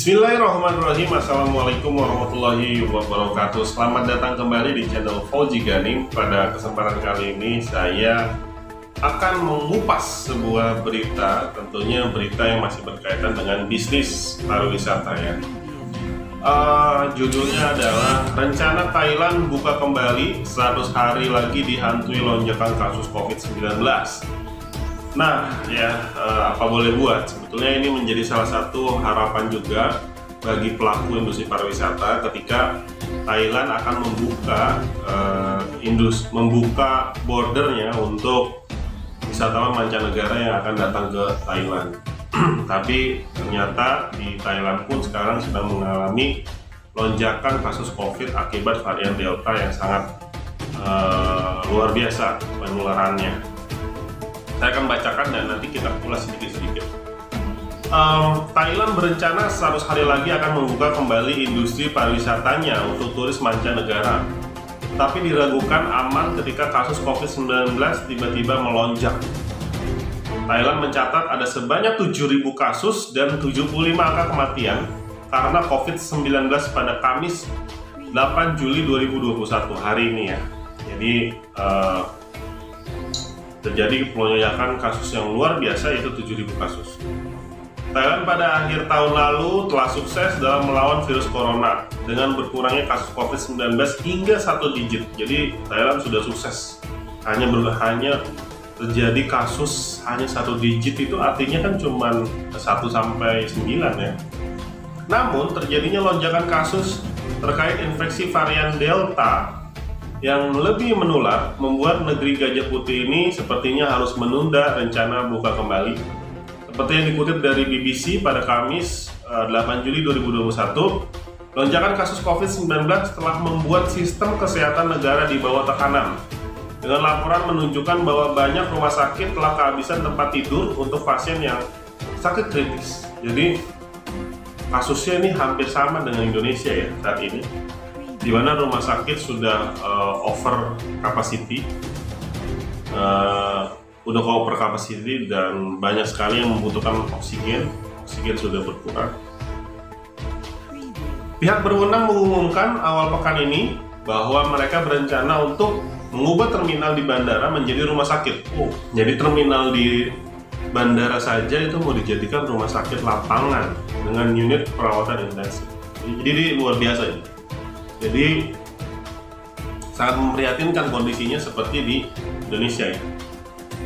Bismillahirrahmanirrahim. Assalamualaikum warahmatullahi wabarakatuh. Selamat datang kembali di channel Fauzi Ganim. Pada kesempatan kali ini saya akan mengupas sebuah berita, tentunya berita yang masih berkaitan dengan bisnis pariwisata ya. Judulnya adalah rencana Thailand buka kembali 100 hari lagi dihantui lonjakan kasus COVID-19. Nah ya, apa boleh buat, sebetulnya ini menjadi salah satu harapan juga bagi pelaku industri pariwisata ketika Thailand akan membuka bordernya untuk wisatawan mancanegara yang akan datang ke Thailand. Tapi ternyata di Thailand pun sekarang sedang mengalami lonjakan kasus COVID akibat varian Delta yang sangat luar biasa penularannya. Saya akan bacakan dan nanti kita ulas sedikit-sedikit. Thailand berencana 100 hari lagi akan membuka kembali industri pariwisatanya untuk turis mancanegara. Tapi diragukan aman ketika kasus COVID-19 tiba-tiba melonjak. Thailand mencatat ada sebanyak 7.000 kasus dan 75 angka kematian karena COVID-19 pada Kamis 8 Juli 2021 hari ini ya. Jadi terjadi pelonjakan kasus yang luar biasa, yaitu 7.000 kasus. Thailand pada akhir tahun lalu telah sukses dalam melawan virus corona dengan berkurangnya kasus COVID-19 hingga 1 digit. Jadi Thailand sudah sukses. Hanya terjadi kasus hanya 1 digit, itu artinya kan cuma 1 sampai 9 ya. Namun terjadinya lonjakan kasus terkait infeksi varian Delta yang lebih menular membuat negeri Gajah Putih ini sepertinya harus menunda rencana buka kembali. Seperti yang dikutip dari BBC pada Kamis 8 Juli 2021, lonjakan kasus COVID-19 telah membuat sistem kesehatan negara di bawah tekanan. Dengan laporan menunjukkan bahwa banyak rumah sakit telah kehabisan tempat tidur untuk pasien yang sakit kritis. Jadi kasusnya ini hampir sama dengan Indonesia ya saat ini, di mana rumah sakit sudah over capacity, dan banyak sekali yang membutuhkan oksigen sudah berkurang. Pihak berwenang mengumumkan awal pekan ini bahwa mereka berencana untuk mengubah terminal di bandara menjadi rumah sakit. Jadi terminal di bandara saja itu mau dijadikan rumah sakit lapangan dengan unit perawatan intensif. Jadi luar biasa ini. Jadi sangat memprihatinkan kondisinya seperti di Indonesia ya.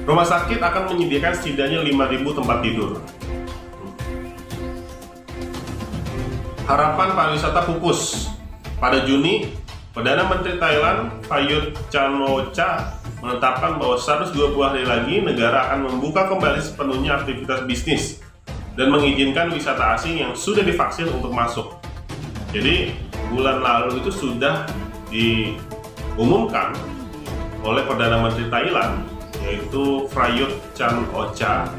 Rumah sakit akan menyediakan setidaknya 5.000 tempat tidur. Harapan pariwisata pupus. Pada Juni, Perdana Menteri Thailand Prayut Chan-o-cha menetapkan bahwa 120 hari lagi negara akan membuka kembali sepenuhnya aktivitas bisnis dan mengizinkan wisata asing yang sudah divaksin untuk masuk. Jadi bulan lalu itu sudah diumumkan oleh Perdana Menteri Thailand, yaitu Prayut Chan-o-cha,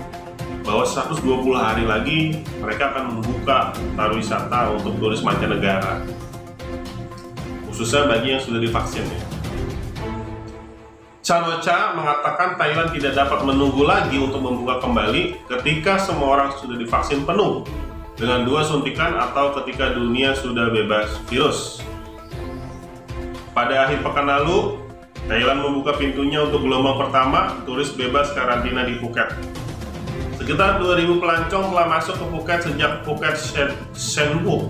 bahwa 120 hari lagi mereka akan membuka pariwisata untuk turis mancanegara, khususnya bagi yang sudah divaksin ya. Chan-o-cha mengatakan Thailand tidak dapat menunggu lagi untuk membuka kembali ketika semua orang sudah divaksin penuh dengan 2 suntikan atau ketika dunia sudah bebas virus. Pada akhir pekan lalu, Thailand membuka pintunya untuk gelombang pertama turis bebas karantina di Phuket. Sekitar 2.000 pelancong telah masuk ke Phuket sejak Phuket Sandbook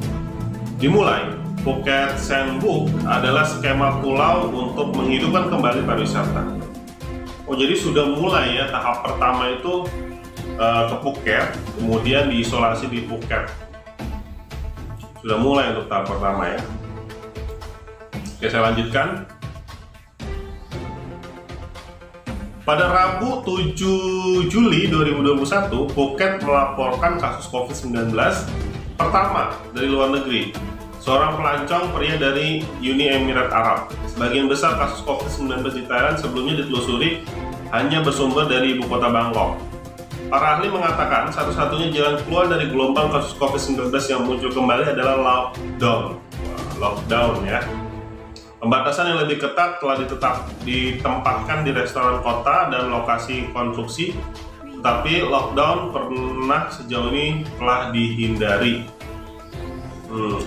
dimulai. Phuket Sandbook adalah skema pulau untuk menghidupkan kembali pariwisata. Jadi sudah mulai ya tahap pertama itu ke Phuket, kemudian diisolasi di Phuket. Sudah mulai untuk tahap pertama ya. Oke, saya lanjutkan. Pada Rabu 7 Juli 2021, Phuket melaporkan kasus COVID-19 pertama dari luar negeri. Seorang pelancong pria dari Uni Emirat Arab. Sebagian besar kasus COVID-19 di Thailand sebelumnya ditelusuri hanya bersumber dari ibu kota Bangkok. Para ahli mengatakan satu-satunya jalan keluar dari gelombang kasus COVID-19 yang muncul kembali adalah lockdown ya. Pembatasan yang lebih ketat telah ditempatkan di restoran kota dan lokasi konstruksi, tetapi lockdown pernah sejauh ini telah dihindari.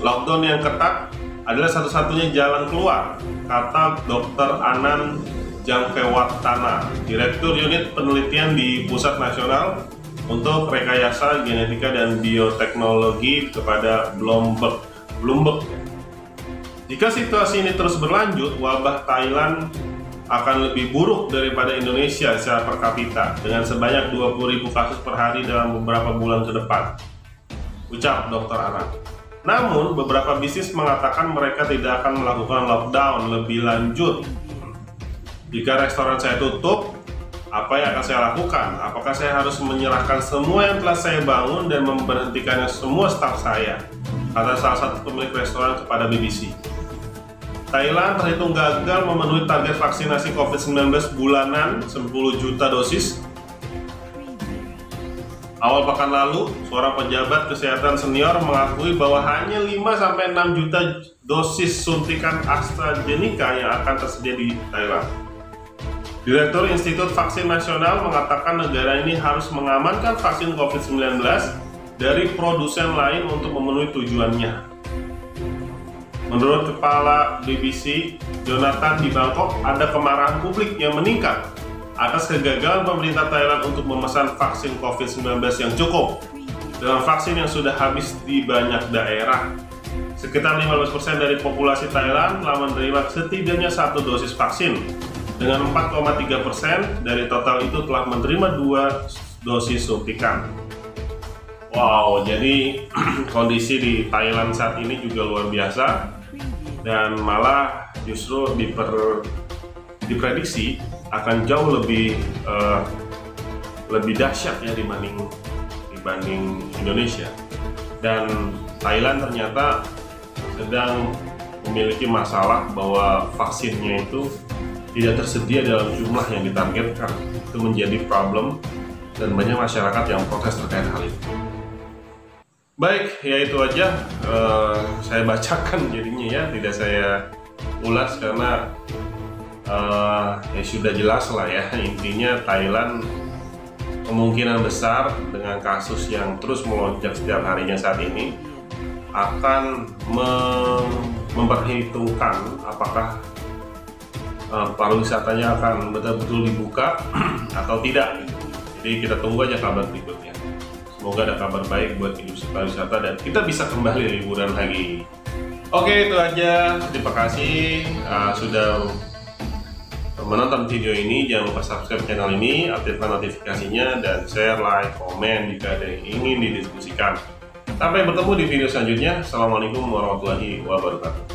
Lockdown yang ketat adalah satu-satunya jalan keluar, kata Dr. Anand Jangkewatana, Direktur Unit Penelitian di Pusat Nasional untuk Rekayasa Genetika dan Bioteknologi kepada Bloomberg. Jika situasi ini terus berlanjut, wabah Thailand akan lebih buruk daripada Indonesia secara per kapita dengan sebanyak 20.000 kasus per hari dalam beberapa bulan ke depan, ucap Dr. Anand. Namun, beberapa bisnis mengatakan mereka tidak akan melakukan lockdown lebih lanjut. Jika restoran saya tutup, apa yang akan saya lakukan? Apakah saya harus menyerahkan semua yang telah saya bangun dan memberhentikannya semua staf saya? Kata salah satu pemilik restoran kepada BBC. Thailand terhitung gagal memenuhi target vaksinasi COVID-19 bulanan 10 juta dosis. Awal pekan lalu, seorang pejabat kesehatan senior mengakui bahwa hanya 5-6 juta dosis suntikan AstraZeneca yang akan tersedia di Thailand. Direktur Institut Vaksin Nasional mengatakan negara ini harus mengamankan vaksin COVID-19 dari produsen lain untuk memenuhi tujuannya. Menurut Kepala BBC, Jonathan di Bangkok, ada kemarahan publik yang meningkat atas kegagalan pemerintah Thailand untuk memesan vaksin COVID-19 yang cukup dengan vaksin yang sudah habis di banyak daerah. Sekitar 15% dari populasi Thailand telah menerima setidaknya 1 dosis vaksin, dengan 4,3% dari total itu telah menerima 2 dosis suntikan. Wow, jadi kondisi di Thailand saat ini juga luar biasa, dan malah justru diprediksi akan jauh lebih dahsyat ya dibanding Indonesia. Dan Thailand ternyata sedang memiliki masalah bahwa vaksinnya itu tidak tersedia dalam jumlah yang ditargetkan. Itu menjadi problem dan banyak masyarakat yang protes terkait hal itu. Baik, ya itu aja saya bacakan jadinya ya, tidak saya ulas karena ya sudah jelas lah ya, intinya Thailand kemungkinan besar dengan kasus yang terus melonjak setiap harinya saat ini akan memperhitungkan apakah pariwisatanya akan betul-betul dibuka atau tidak. Jadi kita tunggu aja kabar berikutnya. Semoga ada kabar baik buat industri pariwisata dan kita bisa kembali liburan lagi. Oke, itu aja. Terima kasih sudah menonton video ini. Jangan lupa subscribe channel ini, aktifkan notifikasinya, dan share, like, komen jika ada yang ingin didiskusikan. Sampai bertemu di video selanjutnya. Assalamualaikum warahmatullahi wabarakatuh.